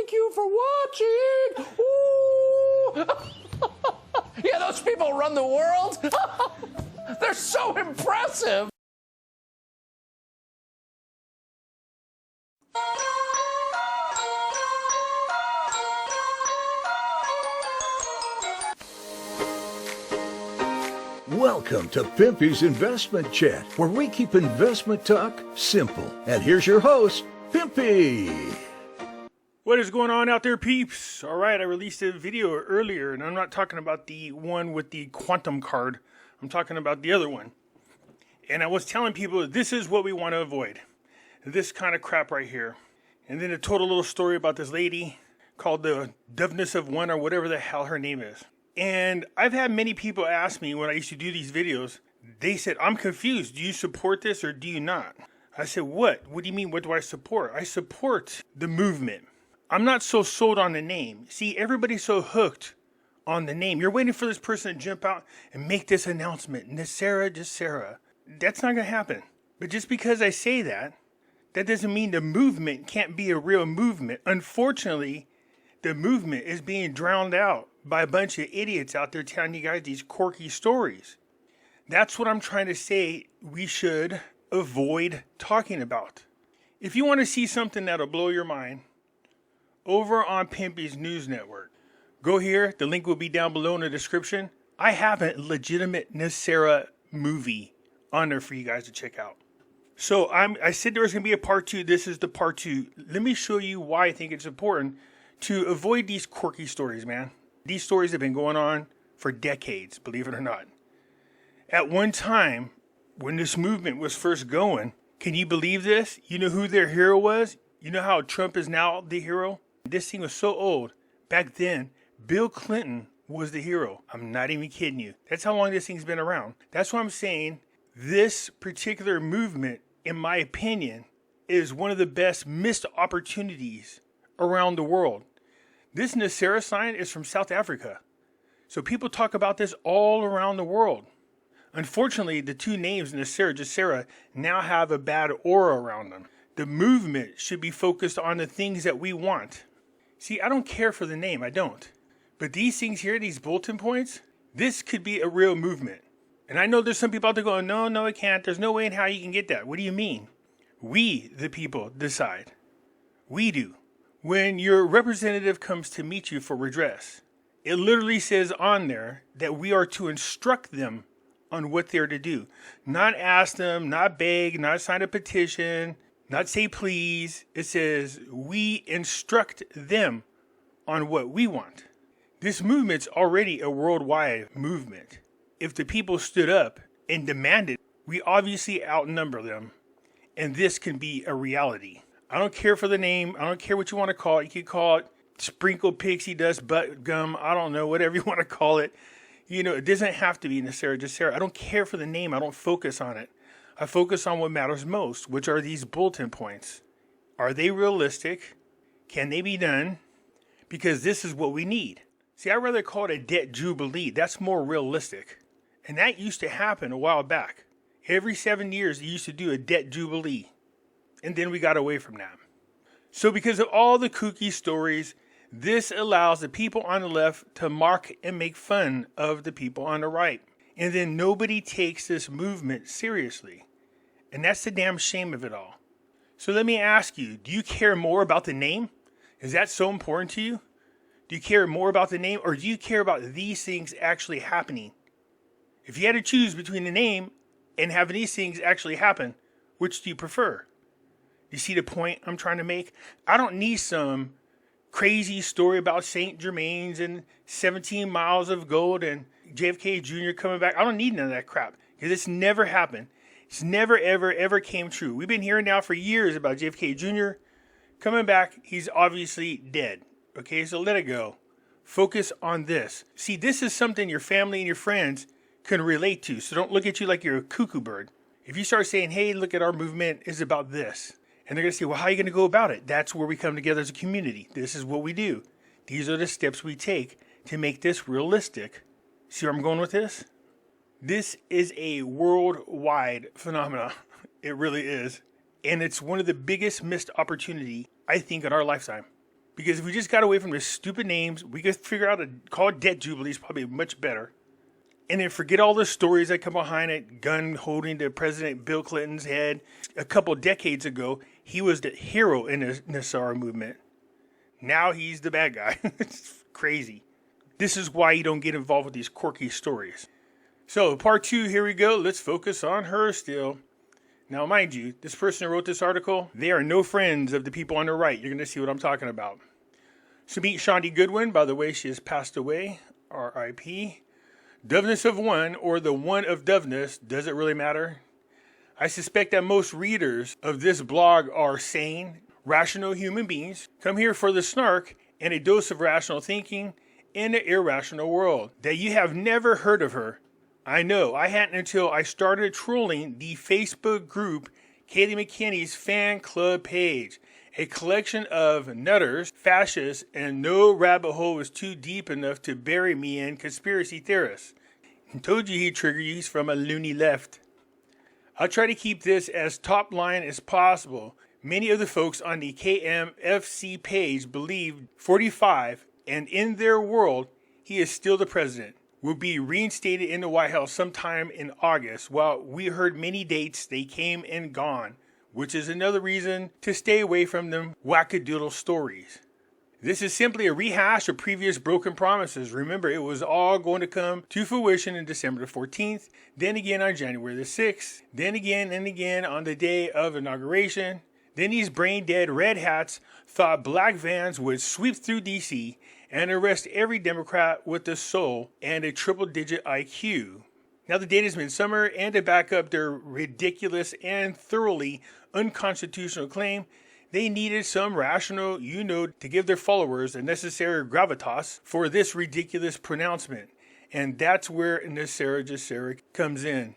Thank you for watching. Ooh. Yeah, those people run the world. They're so impressive. Welcome to Pimpy's Investment Chat, where we keep investment talk simple. And here's your host, Pimpy. What is going on out there, peeps? All right, I released a video earlier, and I'm not talking about the one with the quantum card. I'm talking about the other one. And I was telling people this is what we want to avoid. This kind of crap right here. And then a total little story about this lady called the Doveness of One, or whatever the hell her name is. And I've had many people ask me when I used to do these videos, they said, I'm confused. Do you support this or do you not? I said, what? What do you mean? What do I support? I support the movement. I'm not so sold on the name. See, everybody's so hooked on the name. You're waiting for this person to jump out and make this announcement. Nasera, Jasera. That's not going to happen. But just because I say that, that doesn't mean the movement can't be a real movement. Unfortunately, the movement is being drowned out by a bunch of idiots out there telling you guys these quirky stories. That's what I'm trying to say we should avoid talking about. If you want to see something that'll blow your mind, over on Pimpy's News Network, go here. The link will be down below in the description. I have a legitimate Nasera movie on there for you guys to check out. So I said there was going to be a part 2. This is the part 2. Let me show you why I think it's important to avoid these quirky stories, man. These stories have been going on for decades, believe it or not. At one time, when this movement was first going, can you believe this? You know who their hero was? You know how Trump is now the hero? This thing was so old. Back then, Bill Clinton was the hero. I'm not even kidding you. That's how long this thing's been around. That's why I'm saying this particular movement, in my opinion, is one of the best missed opportunities around the world. This Nasera sign is from South Africa. So people talk about this all around the world. Unfortunately, the two names, Nasera, Jasera, now have a bad aura around them. The movement should be focused on the things that we want. See, I don't care for the name, I don't. But these things here, these bulletin points, this could be a real movement. And I know there's some people out there going, no, it can't. There's no way in how you can get that. What do you mean? We, the people, decide. We do. When your representative comes to meet you for redress, it literally says on there that we are to instruct them on what they're to do. Not ask them, not beg, not sign a petition, not say please. It says we instruct them on what we want. This movement's already a worldwide movement. If the people stood up and demanded, we obviously outnumber them, and this can be a reality. I don't care for the name. I don't care what you want to call it. You could call it sprinkled pixie dust, butt gum. I don't know, whatever you want to call it. You know, it doesn't have to be Nasera, Jasera. I don't care for the name. I don't focus on it. I focus on what matters most, which are these bulletin points. Are they realistic? Can they be done? Because this is what we need. See, I'd rather call it a debt jubilee. That's more realistic. And that used to happen a while back. Every 7 years, they used to do a debt jubilee. And then we got away from that. So because of all the kooky stories, this allows the people on the left to mock and make fun of the people on the right. And then nobody takes this movement seriously. And that's the damn shame of it all. So let me ask you, do you care more about the name? Is that so important to you? Do you care more about the name, or do you care about these things actually happening? If you had to choose between the name and having these things actually happen, which do you prefer? You see the point I'm trying to make? I don't need some crazy story about St. Germain's and 17 miles of gold and JFK Jr. coming back. I don't need none of that crap, because it's never happened. It's never, ever, ever came true. We've been hearing now for years about JFK Jr. coming back. He's obviously dead. Okay, so let it go. Focus on this. See, this is something your family and your friends can relate to. So don't look at you like you're a cuckoo bird. If you start saying, hey, look at our movement is about this. And they're going to say, well, how are you going to go about it? That's where we come together as a community. This is what we do. These are the steps we take to make this realistic. See where I'm going with this? This is a worldwide phenomenon. It really is. And it's one of the biggest missed opportunity, I think, in our lifetime. Because if we just got away from the stupid names, we could figure out call it debt jubilees, probably much better. And then forget all the stories that come behind it, gun holding to President Bill Clinton's head. A couple decades ago, he was the hero in the Nasara movement. Now he's the bad guy. It's crazy. This is why you don't get involved with these quirky stories. So, part 2, here we go. Let's focus on her still. Now, mind you, this person who wrote this article, they are no friends of the people on the right. You're going to see what I'm talking about. So meet Shawnee Goodwin. By the way, she has passed away. R.I.P. Doveness of one, or the one of Doveness, does it really matter? I suspect that most readers of this blog are sane, rational human beings, come here for the snark and a dose of rational thinking in an irrational world. That you have never heard of her. I know, I hadn't until I started trolling the Facebook group Kayleigh McKinney's fan club page. A collection of nutters, fascists, and no rabbit hole was too deep enough to bury me in conspiracy theorists. I told you he'd trigger you, he's from a loony left. I'll try to keep this as top line as possible. Many of the folks on the KMFC page believe 45, and in their world, he is still the president. Will be reinstated in the White House sometime in August. While we heard many dates, they came and gone, which is another reason to stay away from them wackadoodle stories. This is simply a rehash of previous broken promises. Remember, it was all going to come to fruition in December the 14th, then again on January the 6th, then again and again on the day of inauguration. Then these brain-dead red hats thought black vans would sweep through D.C. and arrest every Democrat with a soul and a triple-digit IQ. Now the date has been summer, and to back up their ridiculous and thoroughly unconstitutional claim, they needed some rational, to give their followers the necessary gravitas for this ridiculous pronouncement. And that's where NESARA comes in.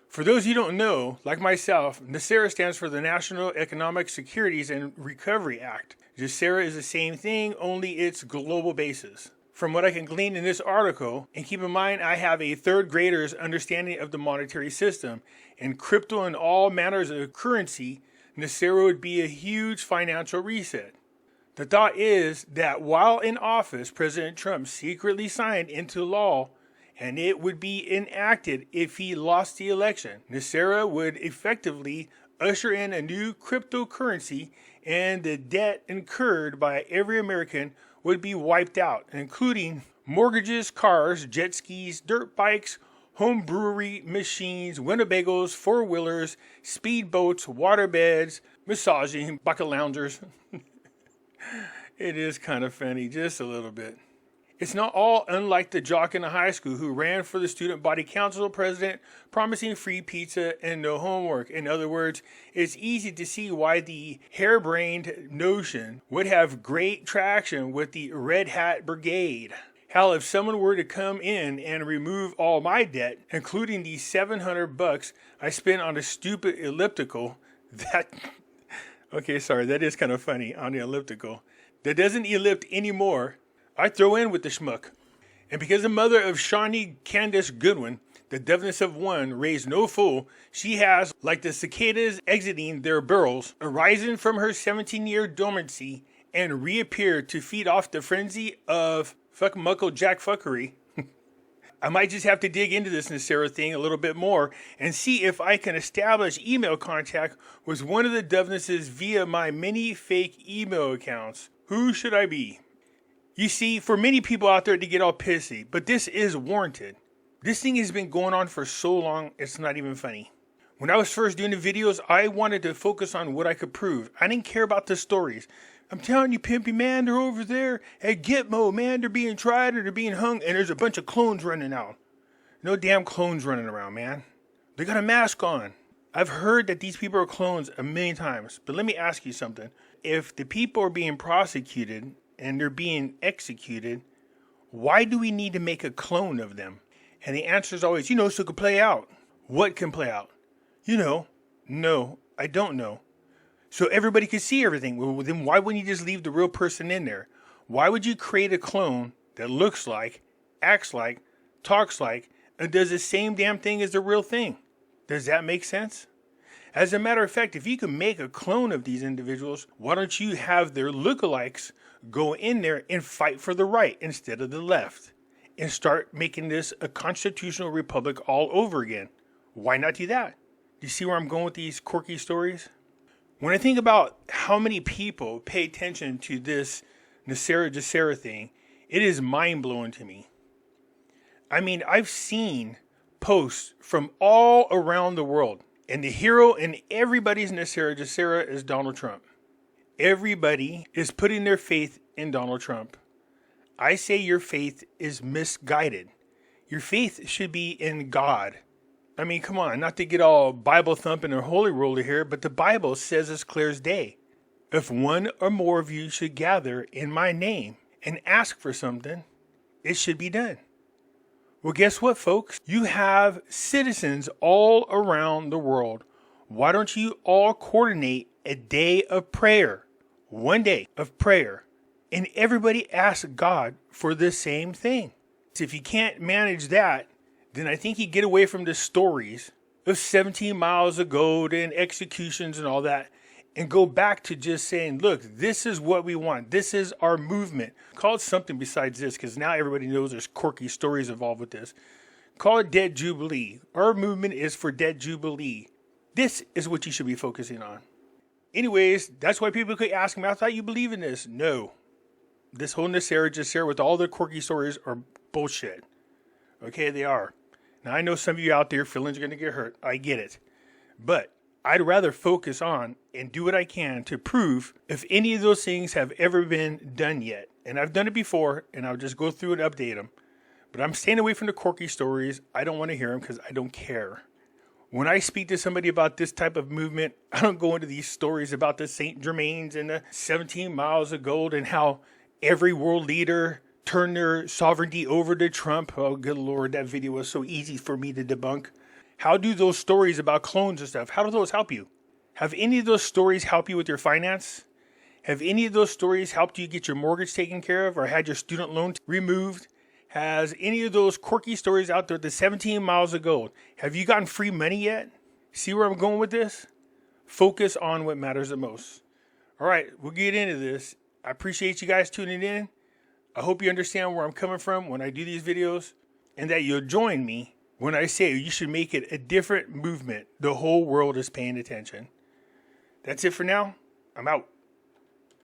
For those you don't know, like myself, NESARA stands for the National Economic Securities and Recovery Act. NESARA is the same thing, only it's global basis. From what I can glean in this article, and keep in mind I have a third grader's understanding of the monetary system, and crypto and all manners of currency, NESARA would be a huge financial reset. The thought is that while in office, President Trump secretly signed into law, and it would be enacted if he lost the election. NESARA would effectively usher in a new cryptocurrency, and the debt incurred by every American would be wiped out, including mortgages, cars, jet skis, dirt bikes, home brewery machines, Winnebagos, four-wheelers, speedboats, waterbeds, massaging, bucket loungers. It is kind of funny, just a little bit. It's not all unlike the jock in the high school who ran for the student body council president, promising free pizza and no homework. In other words, it's easy to see why the harebrained notion would have great traction with the Red Hat Brigade. Hell, if someone were to come in and remove all my debt, including the $700 I spent on a stupid elliptical, that is kind of funny on the elliptical, that doesn't ellipse anymore, I throw in with the schmuck. And because the mother of Shawnee Candace Goodwin, the Doveness of one, raised no fool, she has, like the cicadas exiting their burrows, arisen from her 17-year dormancy and reappeared to feed off the frenzy of fuck-muckle jack-fuckery. I might just have to dig into this NESARA thing a little bit more and see if I can establish email contact with one of the Dovenesses via my many fake email accounts. Who should I be? You see, for many people out there to get all pissy, but this is warranted. This thing has been going on for so long, it's not even funny. When I was first doing the videos, I wanted to focus on what I could prove. I didn't care about the stories. I'm telling you, Pimpy, man, they're over there at Gitmo, man. They're being tried or they're being hung, and there's a bunch of clones running out. No damn clones running around, man. They got a mask on. I've heard that these people are clones a million times, but let me ask you something. If the people are being prosecuted and they're being executed, why do we need to make a clone of them? And the answer is always, so it can play out. What can play out? No, I don't know. So everybody can see everything. Well, then why wouldn't you just leave the real person in there? Why would you create a clone that looks like, acts like, talks like, and does the same damn thing as the real thing? Does that make sense? As a matter of fact, if you can make a clone of these individuals, why don't you have their lookalikes go in there and fight for the right instead of the left and start making this a constitutional republic all over again. Why not do that? Do you see where I'm going with these quirky stories? When I think about how many people pay attention to this Nasera Jacera thing, it is mind-blowing to me. I mean, I've seen posts from all around the world, and the hero in everybody's Nasera Jacera is Donald Trump. Everybody is putting their faith in Donald Trump. I say your faith is misguided. Your faith should be in God. I mean, come on, not to get all Bible thumping or holy roller here, but the Bible says as clear as day. If one or more of you should gather in my name and ask for something, it should be done. Well, guess what, folks? You have citizens all around the world. Why don't you all coordinate a day of prayer? One day of prayer. And everybody ask God for the same thing. If you can't manage that, then I think you get away from the stories of 17 miles of gold and executions and all that, and go back to just saying, look, this is what we want. This is our movement. Call it something besides this, because now everybody knows there's quirky stories involved with this. Call it Dead Jubilee. Our movement is for Dead Jubilee. This is what you should be focusing on. Anyways, that's why people keep asking me, I thought you believe in this. No. This whole Nasera Jacera with all the quirky stories are bullshit. Okay, they are. Now, I know some of you out there, feelings are going to get hurt. I get it. But I'd rather focus on and do what I can to prove if any of those things have ever been done yet. And I've done it before, and I'll just go through and update them. But I'm staying away from the quirky stories. I don't want to hear them because I don't care. When I speak to somebody about this type of movement, I don't go into these stories about the St. Germains and the 17 miles of gold and how every world leader turn their sovereignty over to Trump. Oh, good Lord, that video was so easy for me to debunk. How do those stories about clones and stuff, how do those help you? Have any of those stories help you with your finance? Have any of those stories helped you get your mortgage taken care of or had your student loan removed? Has any of those quirky stories out there, the 17 miles of gold, have you gotten free money yet? See where I'm going with this? Focus on what matters the most. All right, we'll get into this. I appreciate you guys tuning in. I hope you understand where I'm coming from when I do these videos, and that you'll join me when I say you should make it a different movement. The whole world is paying attention. That's it for now. I'm out.